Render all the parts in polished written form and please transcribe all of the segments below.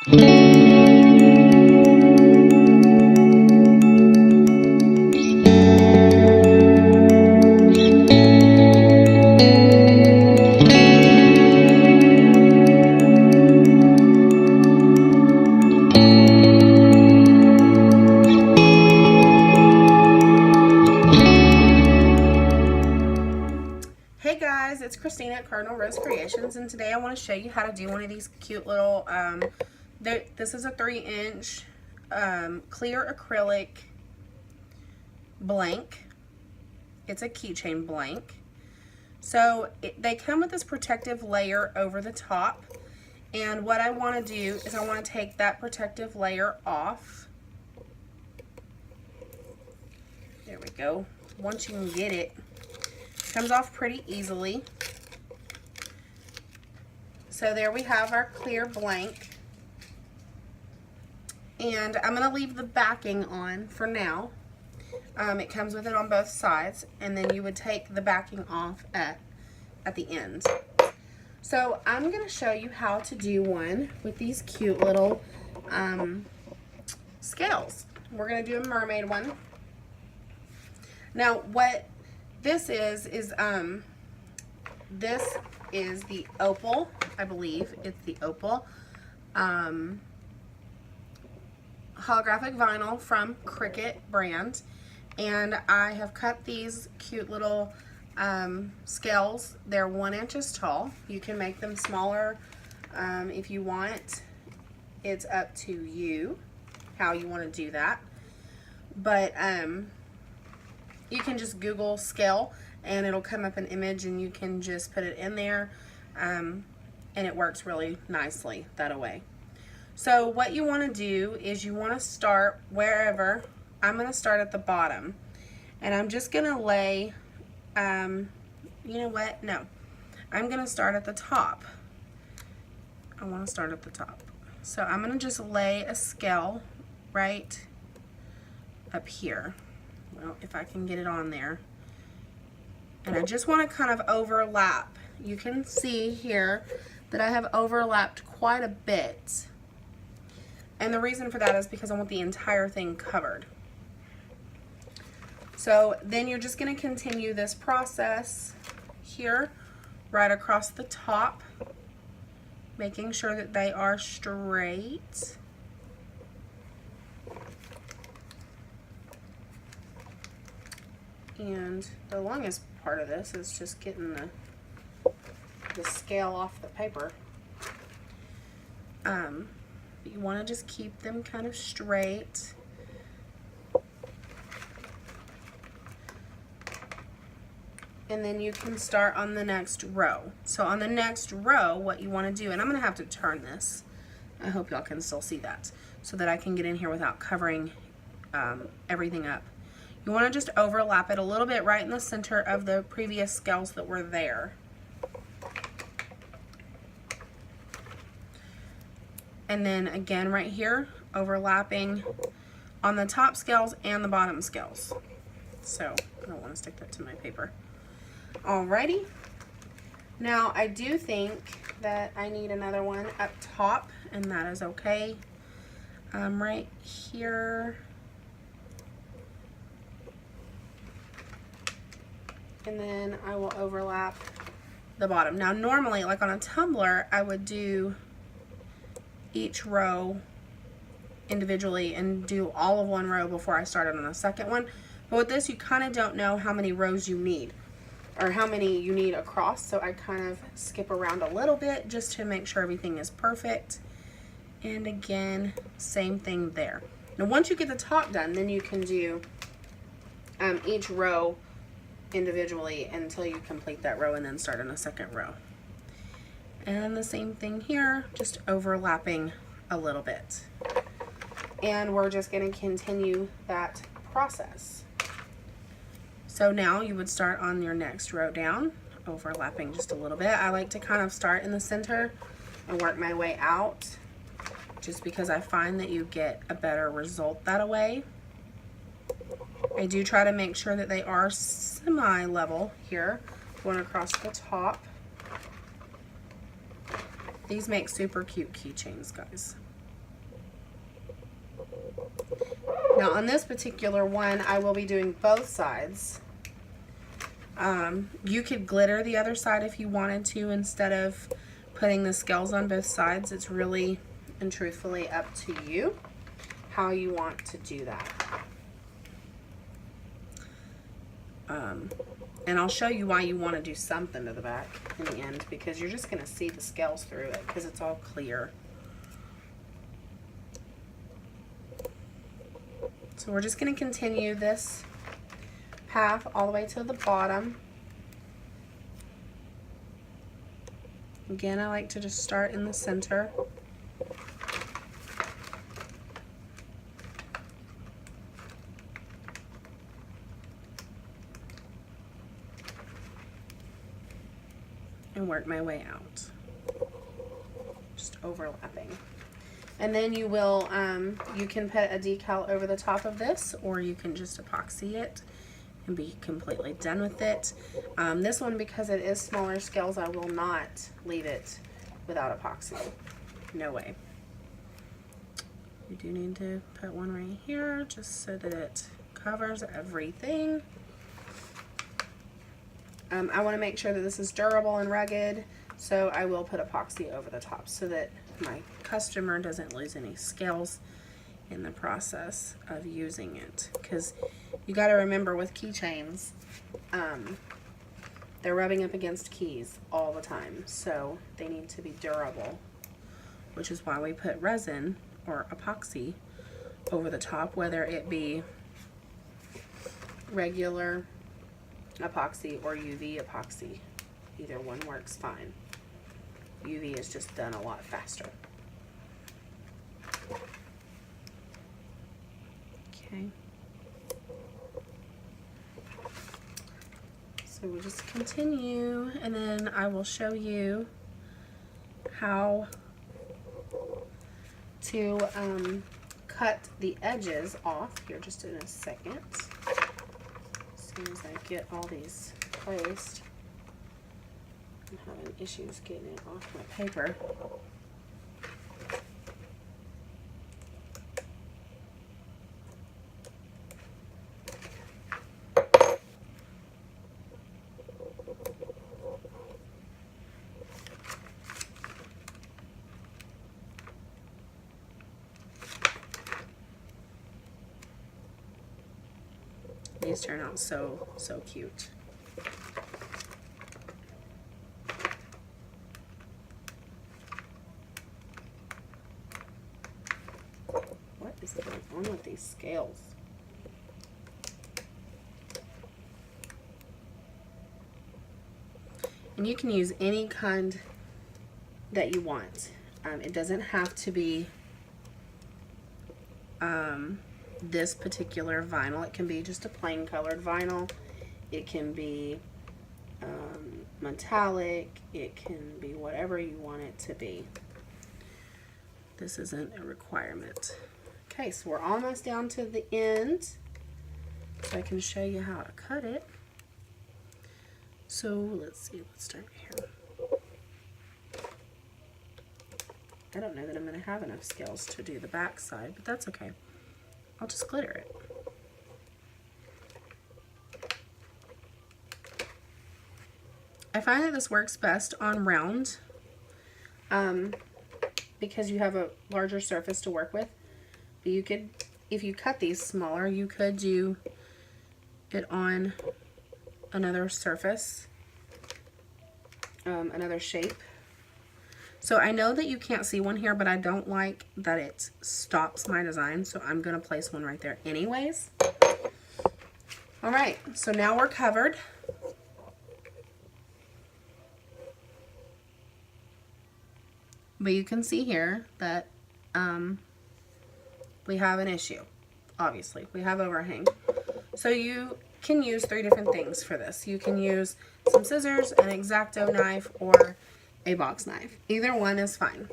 It's Christina at Cardinal Rose Creations, and today I want to show you how to do one of these cute little, this is a 3-inch clear acrylic blank. It's a keychain blank. So they come with this protective layer over the top, and what I want to do is I want to take that protective layer off. There we go. Once you can get it, comes off pretty easily. So there we have our clear blank. And I'm going to leave the backing on for now. It comes with it on both sides, and then you would take the backing off at the end. So I'm going to show you how to do one with these cute little scales. We're going to do a mermaid one. Now what this is this is the opal, I believe it's the opal holographic vinyl from Cricket brand, and I have cut these cute little scales. They're 1 inch tall. You can make them smaller if you want. It's up to you how you want to do that, but you can just Google scale and it'll come up an image, and you can just put it in there, and it works really nicely that way. So what you want to do is you want to start wherever. I'm going to start at the bottom, and I'm just going to lay, you know what, no, I'm going to start at the top. I want to start at the top. So I'm going to just lay a scale right up here. Well, if I can get it on there. And I just want to kind of overlap. You can see here that I have overlapped quite a bit. And the reason for that is because I want the entire thing covered. So then you're just going to continue this process here, right across the top, making sure that they are straight. And the longest part of this is just getting the scale off the paper. But you want to just keep them kind of straight. And then you can start on the next row. So on the next row, what you want to do, and I'm going to have to turn this. I hope y'all can still see that, so that I can get in here without covering everything up. You want to just overlap it a little bit right in the center of the previous scales that were there. And then again right here, overlapping on the top scales and the bottom scales. So I don't want to stick that to my paper. Alrighty. Now I do think that I need another one up top, and that is okay. Right here. And then I will overlap the bottom. Now normally, like on a tumbler, I would do each row individually and do all of one row before I started on the second one. But with this, you kind of don't know how many rows you need, or how many you need across, so I kind of skip around a little bit just to make sure everything is perfect. And again, same thing there. Now once you get the top done, then you can do each row individually until you complete that row, and then start on a second row. And the same thing here, just overlapping a little bit. And we're just going to continue that process. So now you would start on your next row down, overlapping just a little bit. I like to kind of start in the center and work my way out, just because I find that you get a better result that way. I do try to make sure that they are semi-level here, going across the top. These make super cute keychains, guys. Now on this particular one, I will be doing both sides. You could glitter the other side if you wanted to instead of putting the scales on both sides. It's really and truthfully up to you how you want to do that. And I'll show you why you want to do something to the back in the end, because you're just going to see the scales through it because it's all clear. So we're just going to continue this path all the way to the bottom. Again, I like to just start in the center. And work my way out, just overlapping. And then you will, you can put a decal over the top of this, or you can just epoxy it and be completely done with it. This one, because it is smaller scales, I will not leave it without epoxy. No way. You do need to put one right here just so that it covers everything. I want to make sure that this is durable and rugged, so I will put epoxy over the top so that my customer doesn't lose any scales in the process of using it. Because you got to remember, with keychains, they're rubbing up against keys all the time, so they need to be durable, which is why we put resin or epoxy over the top, whether it be regular epoxy or UV epoxy. Either one works fine. UV is just done a lot faster. Okay. So we'll just continue, and then I will show you how to cut the edges off here just in a second. As soon as I get all these placed, I'm having issues getting it off my paper. These turn out so cute. What is going on with these scales? And you can use any kind that you want. It doesn't have to be this particular vinyl. It can be just a plain colored vinyl. It can be metallic. It can be whatever you want it to be. This isn't a requirement. Okay, so we're almost down to the end, so I can show you how to cut it. So let's see, let's start here. I don't know that I'm going to have enough scales to do the back side, but that's okay. I'll just glitter it. I find that this works best on round because you have a larger surface to work with. But you could, if you cut these smaller, you could do it on another surface, another shape. So I know that you can't see one here, but I don't like that it stops my design, so I'm going to place one right there anyways. All right, so now we're covered. But you can see here that we have an issue. Obviously, we have overhang. So you can use 3 different things for this. You can use some scissors, an X-Acto knife, or a box knife. Either one is fine.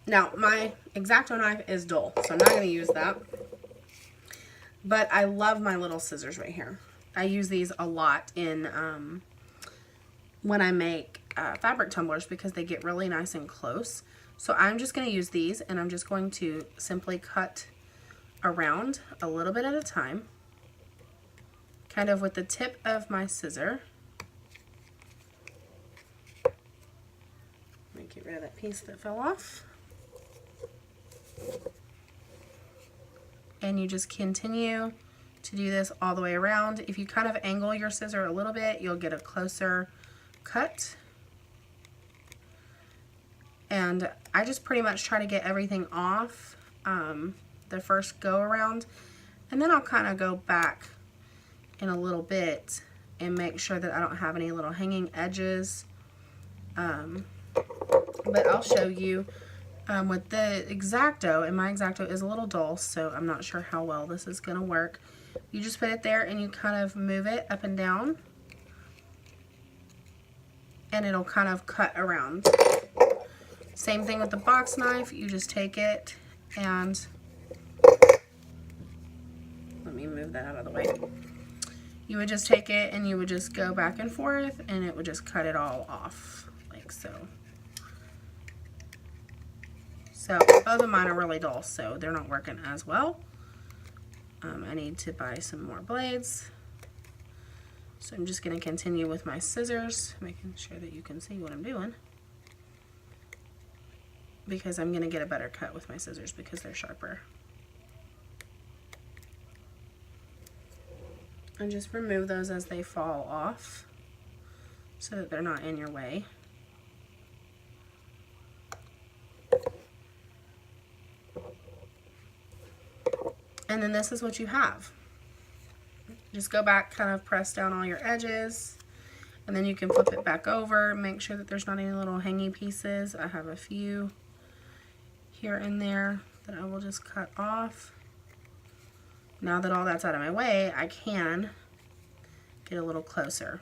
Now, my X-Acto knife is dull, so I'm not going to use that. But I love my little scissors right here. I use these a lot in when I make fabric tumblers because they get really nice and close. So I'm just going to use these, and I'm just going to simply cut around a little bit at a time, kind of with the tip of my scissor. Let me get rid of that piece that fell off. And you just continue to do this all the way around. If you kind of angle your scissor a little bit, you'll get a closer cut. And I just pretty much try to get everything off the first go around, and then I'll kind of go back in a little bit and make sure that I don't have any little hanging edges. But I'll show you with the X-Acto, and my X-Acto is a little dull, so I'm not sure how well this is going to work. You just put it there and you kind of move it up and down, and it'll kind of cut around. Same thing with the box knife. You just take it and, let me move that out of the way. You would just take it and you would just go back and forth, and it would just cut it all off, like so. So both of mine are really dull, so they're not working as well. I need to buy some more blades. So I'm just going to continue with my scissors, making sure that you can see what I'm doing, because I'm going to get a better cut with my scissors because they're sharper. And just remove those as they fall off so that they're not in your way. And then this is what you have. Just go back, kind of press down all your edges, and then you can flip it back over. Make sure that there's not any little hanging pieces. I have a few here and there that I will just cut off. Now that all that's out of my way, I can get a little closer.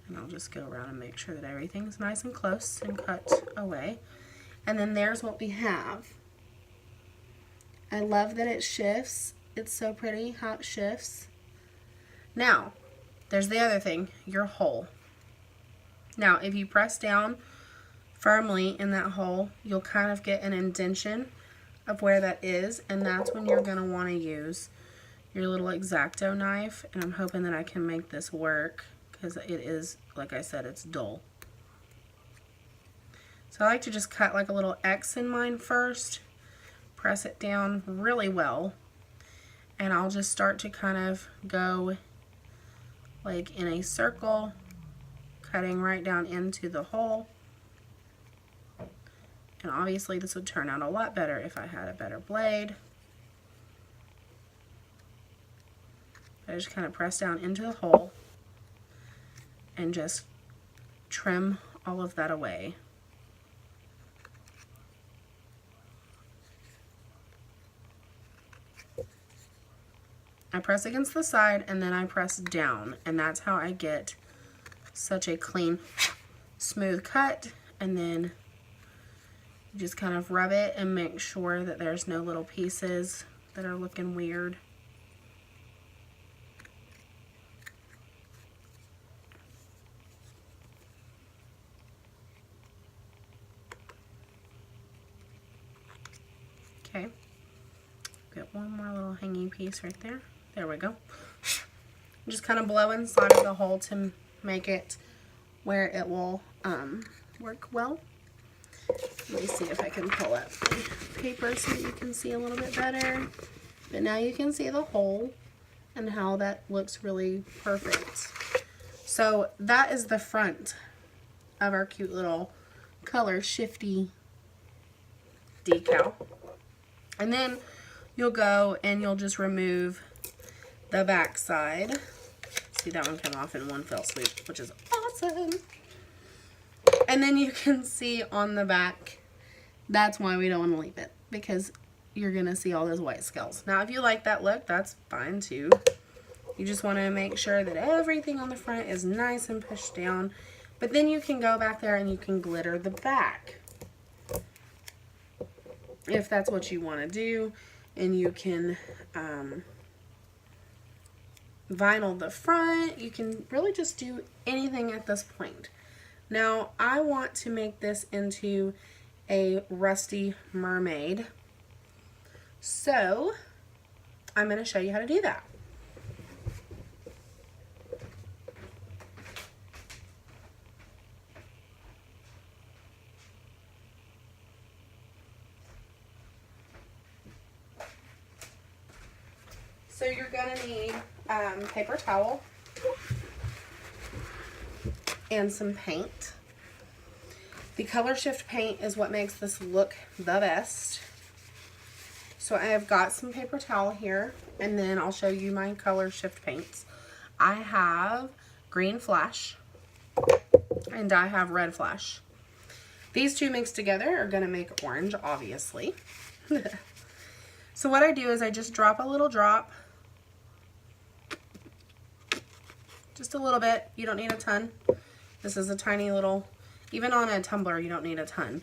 And I'll just go around and make sure that everything's nice and close and cut away. And then there's what we have. I love that it shifts. It's so pretty how it shifts. Now, there's the other thing, your hole. Now, if you press down firmly in that hole, you'll kind of get an indentation of where that is, and that's when you're going to want to use your little X-Acto knife. And I'm hoping that I can make this work, because it is, like I said, it's dull. So I like to just cut like a little X in mine first, press it down really well, and I'll just start to kind of go like in a circle, cutting right down into the hole. And obviously this would turn out a lot better if I had a better blade. I just kind of press down into the hole and just trim all of that away. I press against the side and then I press down, and that's how I get such a clean, smooth cut. And then you just kind of rub it and make sure that there's no little pieces that are looking weird. Okay, got one more little hanging piece right there. There we go. I'm just kind of blow inside of the hole to make it where it will work well. Let me see if I can pull up the paper so that you can see a little bit better. But now you can see the hole and how that looks really perfect. So that is the front of our cute little color shifty decal. And then you'll go and you'll just remove the back side. See, that one came off in one fell swoop, which is awesome. And then you can see on the back, that's why we don't want to leave it, because you're going to see all those white scales. Now, if you like that look, that's fine too. You just want to make sure that everything on the front is nice and pushed down. But then you can go back there and you can glitter the back, if that's what you want to do. And you can vinyl the front. You can really just do anything at this point. Now I want to make this into a rusty mermaid. So I'm going to show you how to do that. So you're going to need paper towel and some paint. The color shift paint is what makes this look the best. So I have got some paper towel here, and then I'll show you my color shift paints. I have green flash and I have red flash. These two mixed together are going to make orange, obviously. So what I do is I just drop a little drop. Just a little bit. You don't need a ton. This is a tiny little, even on a tumbler you don't need a ton.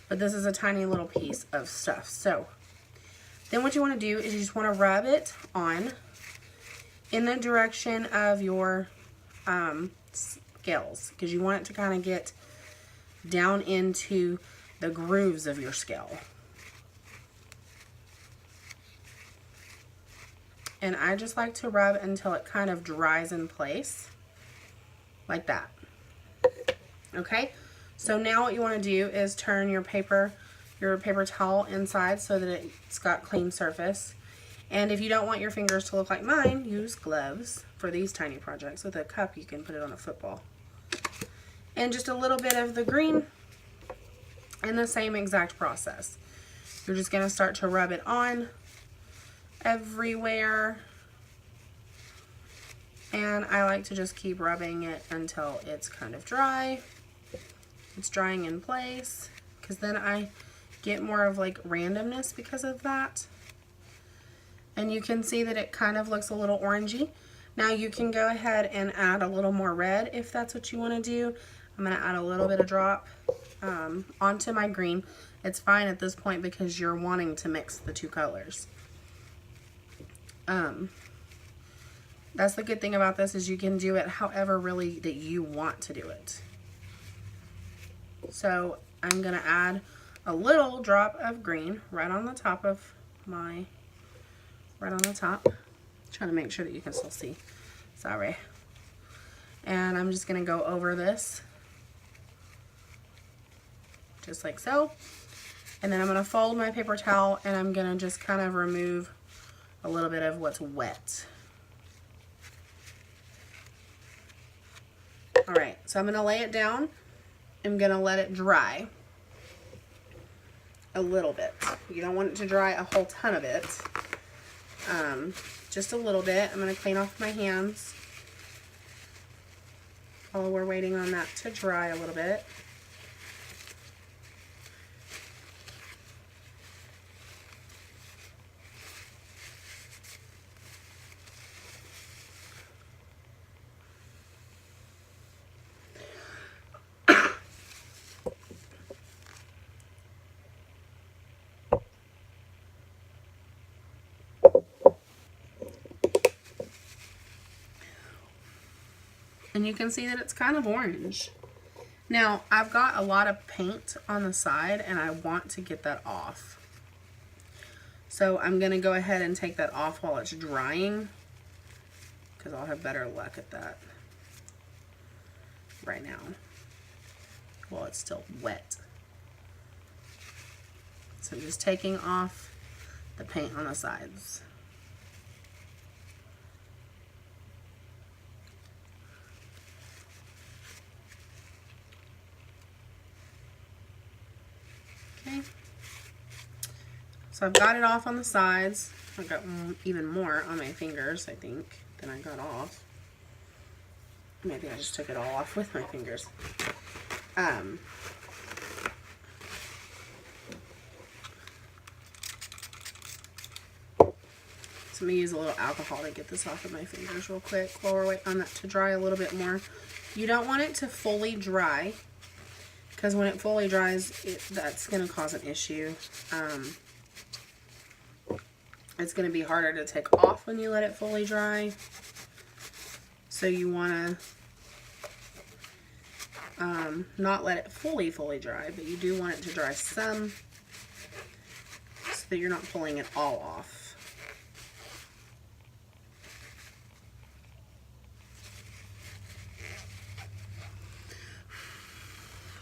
But this is a tiny little piece of stuff. So then what you want to do is you just want to rub it on in the direction of your scales, because you want it to kind of get down into the grooves of your scale. And I just like to rub until it kind of dries in place, like that. Okay, so now what you want to do is turn your paper towel inside so that it's got clean surface. And if you don't want your fingers to look like mine, use gloves for these tiny projects. With a cup, you can put it on a football. And just a little bit of the green, and the same exact process. You're just going to start to rub it on everywhere, and I like to just keep rubbing it until it's kind of dry. It's drying in place, because then I get more of like randomness because of that. And you can see that it kind of looks a little orangey. Now you can go ahead and add a little more red if that's what you want to do. I'm going to add a little bit of drop onto my green. It's fine at this point because you're wanting to mix the two colors. That's the good thing about this, is you can do it however really that you want to do it. So I'm going to add a little drop of green right on the top of my, right on the top. Trying to make sure that you can still see. Sorry. And I'm just going to go over this, just like so. And then I'm going to fold my paper towel, and I'm going to just kind of remove a little bit of what's wet. Alright, so I'm going to lay it down. I'm going to let it dry a little bit. You don't want it to dry a whole ton of it. Just a little bit. I'm going to clean off my hands while we're waiting on that to dry a little bit. And you can see that it's kind of orange. Now, I've got a lot of paint on the side, and I want to get that off. So I'm going to go ahead and take that off while it's drying, because I'll have better luck at that right now while it's still wet. So I'm just taking off the paint on the sides. Okay, so I've got it off on the sides. I've got even more on my fingers, I think, than I got off. Maybe I just took it all off with my fingers. So I'm going to use a little alcohol to get this off of my fingers real quick while we're waiting on that to dry a little bit more. You don't want it to fully dry, because when it fully dries, that's going to cause an issue. It's going to be harder to take off when you let it fully dry. So you want to not let it fully dry, but you do want it to dry some so that you're not pulling it all off.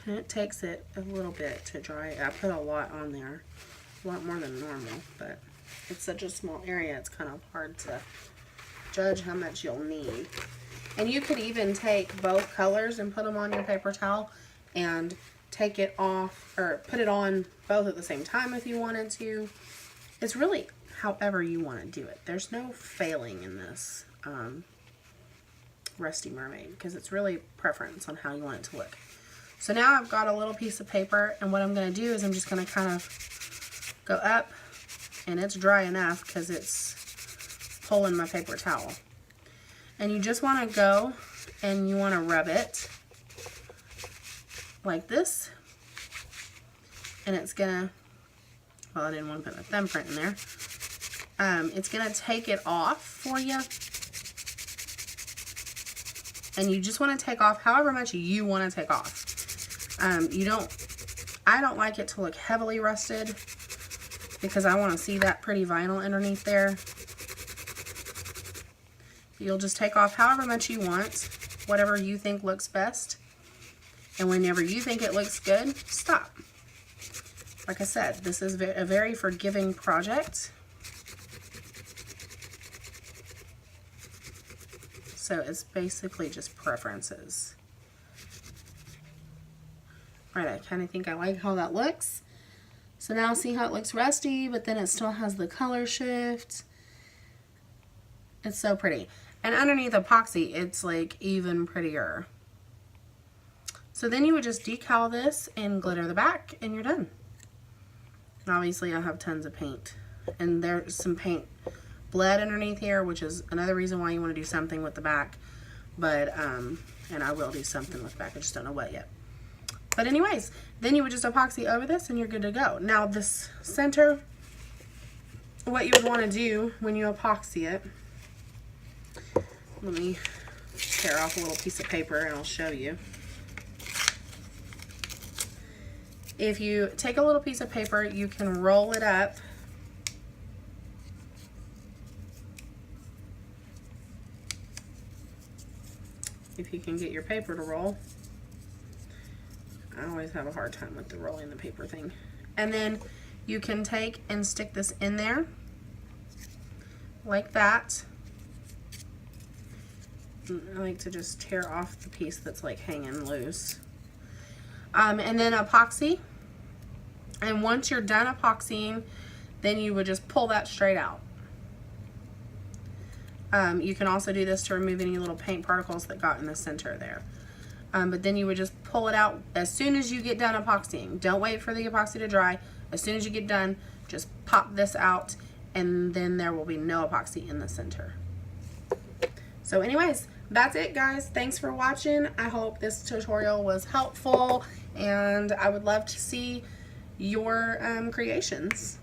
And it takes it a little bit to dry. I put a lot on there, a lot more than normal, but it's such a small area, it's kind of hard to judge how much you'll need. And you could even take both colors and put them on your paper towel and take it off, or put it on both at the same time if you wanted to. It's really however you want to do it. There's no failing in this Rusty Mermaid, because it's really preference on how you want it to look. So now I've got a little piece of paper, and what I'm going to do is I'm just going to kind of go up, and it's dry enough because it's pulling my paper towel. And you just want to go and you want to rub it like this, and it's going to, well, I didn't want to put my thumbprint in there. It's going to take it off for you. And you just want to take off however much you want to take off. I don't like it to look heavily rusted because I want to see that pretty vinyl underneath there. You'll just take off however much you want, whatever you think looks best. And whenever you think it looks good, stop. Like I said, this is a very forgiving project. So it's basically just preferences. Right, I kind of think I like how that looks. So now see how it looks rusty, but then it still has the color shift. It's so pretty. And underneath epoxy, it's like even prettier. So then you would just decal this and glitter the back, and you're done. And obviously I have tons of paint. And there's some paint bled underneath here, which is another reason why you want to do something with the back. But, and I will do something with the back, I just don't know what yet. But anyways, then you would just epoxy over this and you're good to go. Now this center, what you would want to do when you epoxy it, let me tear off a little piece of paper and I'll show you. If you take a little piece of paper, you can roll it up if you can get your paper to roll. I always have a hard time with the rolling the paper thing. And then you can take and stick this in there like that. I like to just tear off the piece that's like hanging loose. And then epoxy. And once you're done epoxying, then you would just pull that straight out. You can also do this to remove any little paint particles that got in the center there. But then you would just pull it out as soon as you get done epoxying. Don't wait for the epoxy to dry. As soon as you get done, just pop this out, and then there will be no epoxy in the center. So anyways, that's it, guys. Thanks for watching. I hope this tutorial was helpful, and I would love to see your creations.